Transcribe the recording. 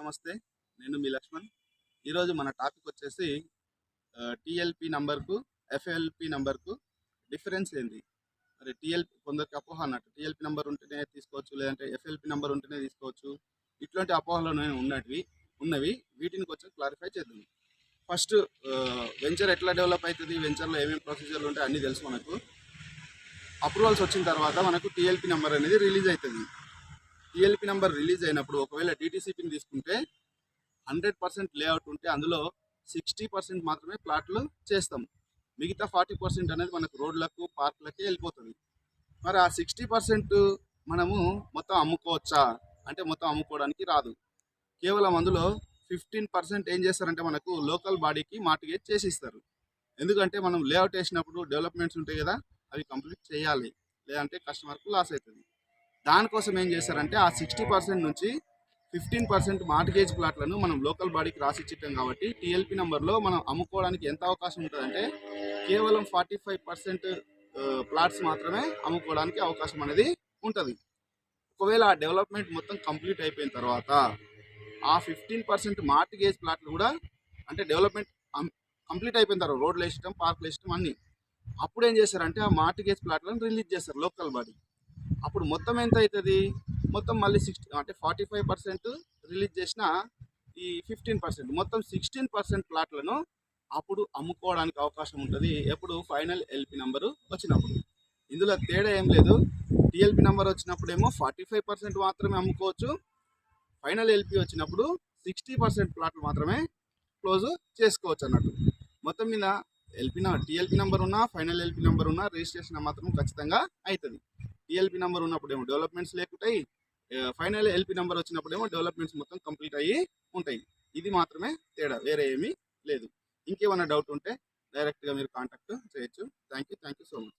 నమస్తే. నేను మీ లక్ష్మణ్. ఈరోజు మన టాపిక్ వచ్చేసి టీఎల్పీ నంబర్‌కు, ఎఫ్ఎల్‌పీ నంబర్‌కు డిఫరెన్స్ ఏంది? మరి కొందరికి అపోహ అన్నట్టు. టీఎల్పీ నంబర్ ఉంటేనే తీసుకోవచ్చు, లేదంటే ఎఫ్ఎల్‌పీ నంబర్ ఉంటేనే తీసుకోవచ్చు. ఇట్లాంటి అపోహలు ఉన్నవి. వీటిని కొంచెం క్లారిఫై చేద్దాం. ఫస్ట్ వెంచర్ ఎట్లా డెవలప్ అవుతుంది, వెంచర్‌లో ఏమేమి ప్రొసీజర్‌లు ఉంటాయి అన్నీ తెలుసు మనకు. అప్రూవల్స్ వచ్చిన తర్వాత మనకు టీఎల్పీ నంబర్ అనేది రిలీజ్ అవుతుంది. టీఎల్పీ నంబర్ రిలీజ్ అయినప్పుడు ఒకవేళ డీటీసీపీని తీసుకుంటే 100% లేఅవుట్ ఉంటే అందులో 60% మాత్రమే ప్లాట్లు చేస్తాం. మిగతా 40% అనేది మనకు రోడ్లకు, పార్కులకే వెళ్ళిపోతుంది. మరి ఆ 60% మనము మొత్తం అమ్ముకోవచ్చా అంటే మొత్తం అమ్ముకోవడానికి రాదు. కేవలం అందులో 15% ఏం చేస్తారంటే మనకు లోకల్ బాడీకి మార్టిగేజ్ చేసి ఇస్తారు. ఎందుకంటే మనం లేఅవుట్ వేసినప్పుడు డెవలప్మెంట్స్ ఉంటాయి కదా, అవి కంప్లీట్ చేయాలి, లేదంటే కస్టమర్కు లాస్ అవుతుంది. దానికోసం ఏం చేస్తారంటే ఆ 60% నుంచి 15% మార్టిగేజ్ ప్లాట్లను మనం లోకల్ బాడీకి రాసిచ్చిట్టాం కాబట్టి టీఎల్పీ నెంబర్లో మనం అమ్ముకోవడానికి ఎంత అవకాశం ఉంటుందంటే కేవలం 45% ప్లాట్స్ మాత్రమే అమ్ముకోవడానికి అవకాశం అనేది ఉంటుంది. ఒకవేళ ఆ డెవలప్మెంట్ మొత్తం కంప్లీట్ అయిపోయిన తర్వాత ఆ 15% మార్టిగేజ్ ప్లాట్లు కూడా అంటే డెవలప్మెంట్ కంప్లీట్ అయిపోయిన తర్వాత రోడ్లు వేసటం, పార్కులు వేసటం అన్నీ అప్పుడు ఏం చేస్తారంటే ఆ మార్టిగేజ్ ప్లాట్లను రిలీజ్ చేస్తారు లోకల్ బాడీ. అప్పుడు మొత్తం ఎంత అవుతుంది? మొత్తం మళ్ళీ 60 అంటే 45% రిలీజ్ చేసిన ఈ 15% మొత్తం 16% ప్లాట్లను అప్పుడు అమ్ముకోవడానికి అవకాశం ఉంటుంది. ఎప్పుడు? ఫైనల్ ఎల్పి నెంబరు వచ్చినప్పుడు. ఇందులో తేడా ఏం లేదు. టిఎల్పి నెంబర్ వచ్చినప్పుడేమో 45% మాత్రమే అమ్ముకోవచ్చు. ఫైనల్ ఎల్పి వచ్చినప్పుడు 60% ప్లాట్లు మాత్రమే క్లోజ్ చేసుకోవచ్చు అన్నట్టు. మొత్తం మీద టిఎల్పి నెంబర్ ఉన్నా, ఫైనల్ ఎల్పి నెంబర్ ఉన్నా రిజిస్ట్రేషన్ మాత్రం ఖచ్చితంగా అవుతుంది. టిఎల్పి నెంబర్ ఉన్నప్పుడేమో డెవలప్మెంట్స్ లేకుంటాయి, ఫైనల్ ఎల్పి నెంబర్ వచ్చినప్పుడేమో డెవలప్మెంట్స్ మొత్తం కంప్లీట్ అయ్యి ఉంటాయి. ఇది మాత్రమే తేడా, వేరే ఏమీ లేదు. ఇంకేమైనా డౌట్ ఉంటే డైరెక్ట్గా మీరు కాంటాక్ట్ చేయొచ్చు. Thank you so much.